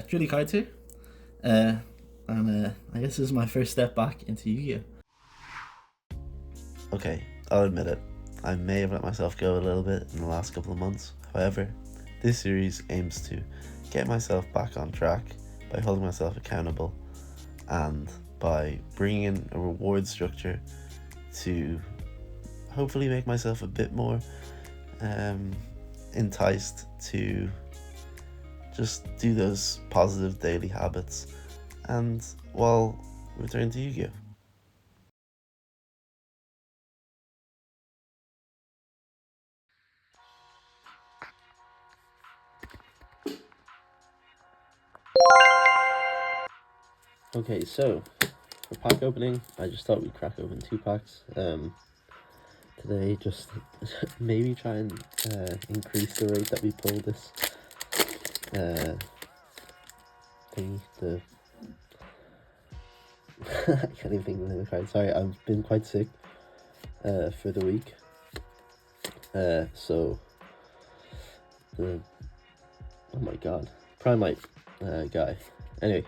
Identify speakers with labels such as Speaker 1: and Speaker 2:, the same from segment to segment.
Speaker 1: Julie Kites here, and I guess this is my first step back into Yu-Gi-Oh!
Speaker 2: Okay, I'll admit it. I may have let myself go a little bit in the last couple of months. However, this series aims to get myself back on track by holding myself accountable and by bringing in a reward structure to hopefully make myself a bit more enticed to just do those positive daily habits and while return to Yu-Gi-Oh! Okay, so for pack opening, I just thought we'd crack open 2 packs. Today, just maybe try and increase the rate that we pull this thingy. I can't even think of the name of the card. Sorry, I've been quite sick for the week. So the oh my god, Primite guy. Anyway,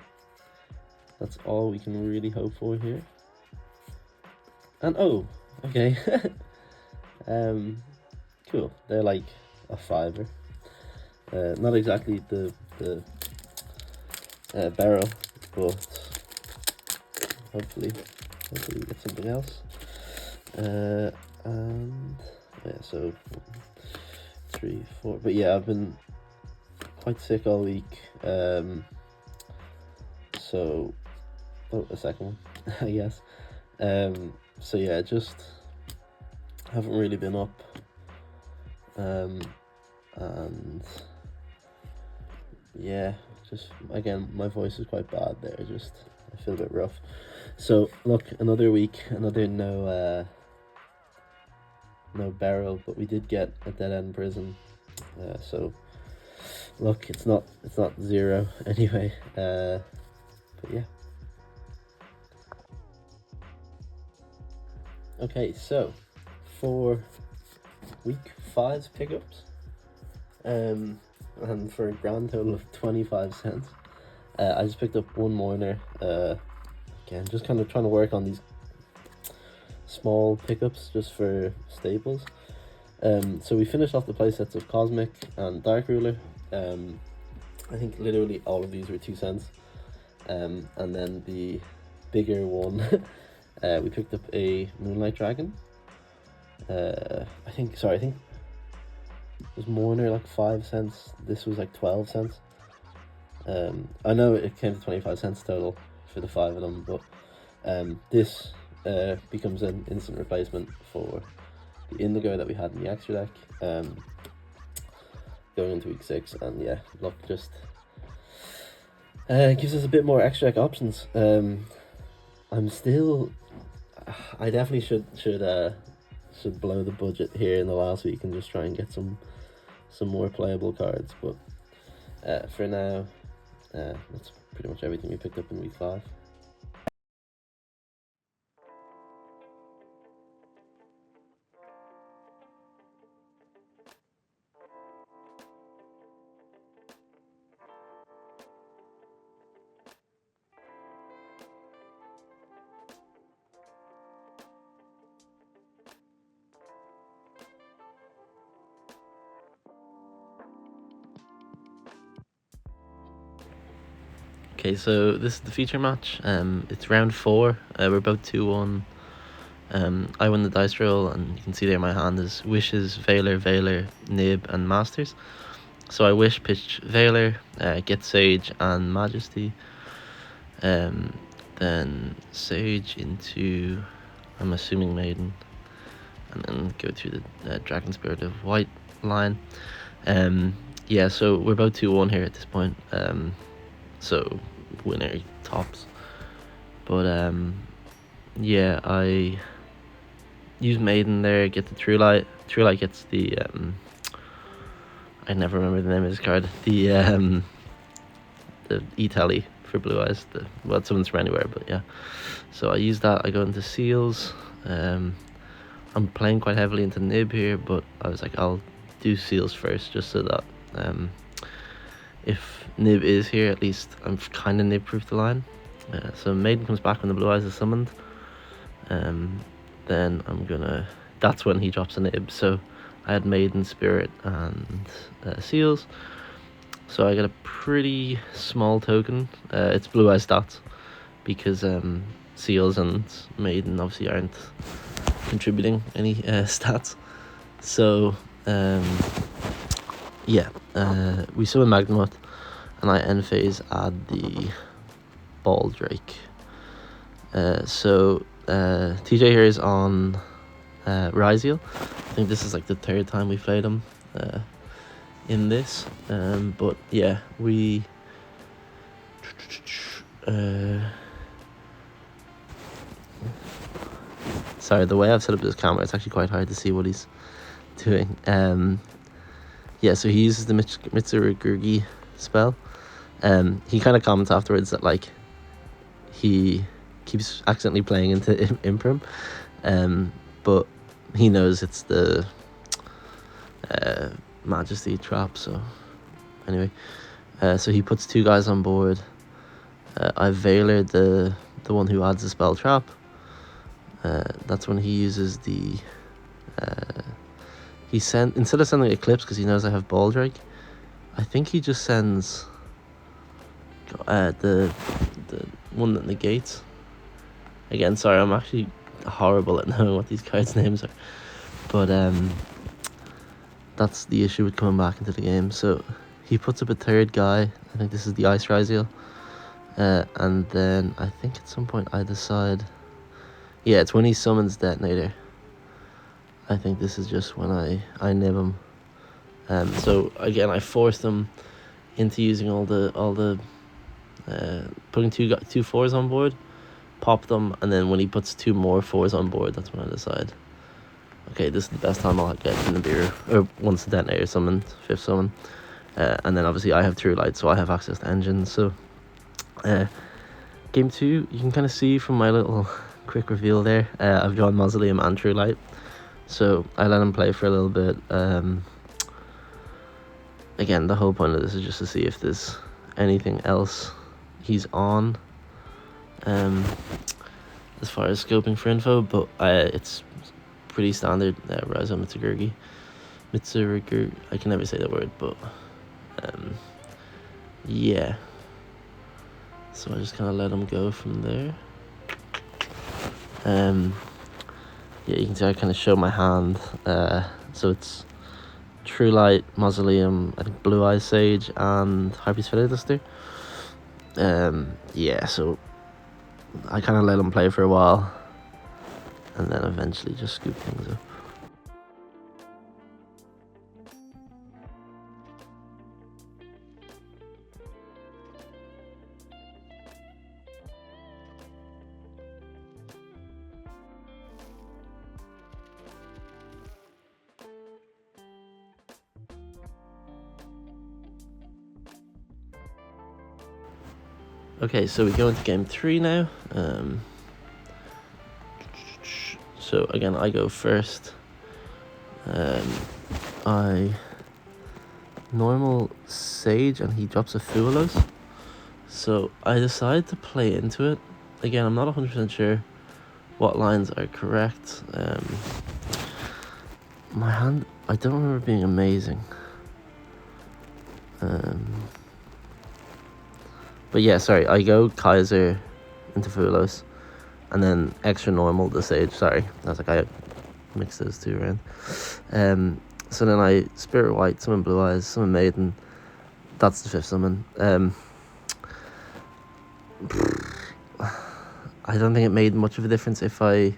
Speaker 2: that's all we can really hope for here. And oh, okay. Cool. They're like a $5. Not exactly the barrel, but hopefully we get something else. And yeah, so 3, 4. But yeah, I've been quite sick all week. So a second one, I guess. So yeah, just haven't really been up. And yeah, just again, my voice is quite bad there. Just I feel a bit rough. So look, another week, another no barrel, but we did get a dead end prison. So look, it's not 0 anyway. But yeah. Okay, so for week 5's pickups, and for a grand total of 25 cents, I just picked up 1 Mourner. Again, just kind of trying to work on these small pickups just for staples. So we finished off the playsets of Cosmic and Dark Ruler. I think literally all of these were 2 cents. And then the bigger one, we picked up a Moonlight Dragon. I think it was Mourner like 5 cents. This was like 12 cents. I know it came to 25 cents total for the 5 of them, but this becomes an instant replacement for the Indigo that we had in the extra deck going into week 6. And yeah, look, just gives us a bit more extra deck options. I definitely should blow the budget here in the last week and just try and get some more playable cards, but for now, that's pretty much everything we picked up in week 5. Okay, so this is the feature match. It's round 4. We're both 2-1. I won the dice roll, and you can see there my hand is Wishes, Veiler, Nib, and Masters. So I Wish, pitch Veiler, get Sage and Majesty. Then Sage into, I'm assuming, Maiden, and then go through the Dragon Spirit of White line. Yeah, so we're about 2-1 here at this point. So winner tops. But yeah, I use Maiden there, get the True Light. True Light gets the I never remember the name of this card. The E-Tally for Blue Eyes. Well, someone's from anywhere, but yeah. So I use that. I go into Seals. I'm playing quite heavily into Nib here, but I was like, I'll do Seals first, just so that if Nib is here, at least I'm kind of Nib proof the line. So Maiden comes back when the Blue Eyes is summoned. Then I'm gonna. That's when he drops a Nib. So I had Maiden, Spirit, and Seals. So I get a pretty small token. It's Blue Eyes stats because Seals and Maiden obviously aren't contributing any stats. So we summon Magnemite, and I end phase add the Baldrake. So TJ here is on Ryziel. I think this is like the third time we played him in this. But yeah, we sorry, the way I've set up this camera, it's actually quite hard to see what he's doing. Yeah, so he uses the Mitsuragurgi spell. He kind of comments afterwards that like he keeps accidentally playing into Imprim, but he knows it's the Majesty trap. So anyway, so he puts 2 guys on board. I Veiler the one who adds the spell trap. That's when he uses the instead of sending Eclipse because he knows I have Baldrake, I think he just sends the one that negates. Again, sorry, I'm actually horrible at knowing what these cards' names are, but that's the issue with coming back into the game. So he puts up a 3rd guy. I think this is the Ice Ryziel, and then I think at some point I decide, yeah, it's when he summons Detonator. I think this is just when I nib him. So again, I forced him into using all the putting two 4s on board, pop them, and then when he puts 2 more 4s on board, that's when I decide, okay, this is the best time I'll get to Nibiru, or once the Detonator summoned, 5th summon. And then obviously I have True Light, so I have access to engines. So game 2, you can kind of see from my little quick reveal there, I've drawn Mausoleum and True Light. So I let him play for a little bit. Again, the whole point of this is just to see if there's anything else he's on, as far as scoping for info, but it's pretty standard. Ryzo Mitsuragurgi. I can never say that word, but yeah. So I just kind of let him go from there. Yeah, you can see I kind of show my hand. So it's True Light, Mausoleum, I think Blue Eyes Sage, and Harpy's Feather. Yeah, so I kind of let him play for a while, and then eventually just scoop things up. Okay, so we go into game 3 now. So again, I go first. I normal Sage, and he drops a Fuelos. So I decide to play into it. Again, I'm not 100% sure what lines are correct. My hand, I don't remember being amazing. But yeah, sorry, I go Kaiser into Fuelos, and then extra normal the Sage. Sorry, I was like, I mixed those 2 around. So then I Spirit White, summon Blue Eyes, summon Maiden. That's the 5th summon. I don't think it made much of a difference if I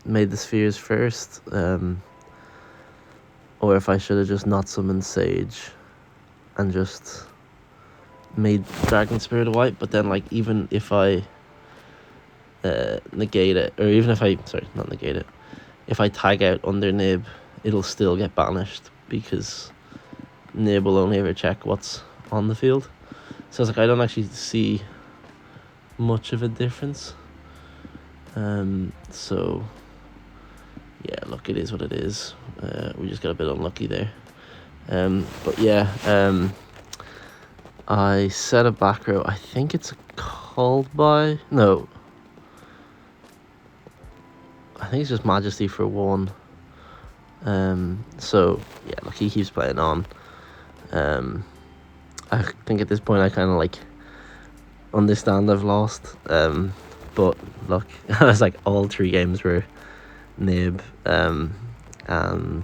Speaker 2: made the spheres first, or if I should have just not summoned Sage and just made Dragon Spirit White. But then, like, even if I negate it, or even if I not negate it, if I tag out under Nib, it'll still get banished because Nib will only ever check what's on the field. So it's like I don't actually see much of a difference. So yeah, look, it is what it is. We just got a bit unlucky there. But yeah, I set a back row. I think it's a called by. No. I think it's just Majesty for 1. So yeah, look, he keeps playing on. I think at this point I kind of like understand I've lost. But look, I was like all 3 games were nib. And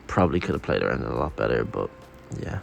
Speaker 2: probably could have played around it a lot better, but yeah.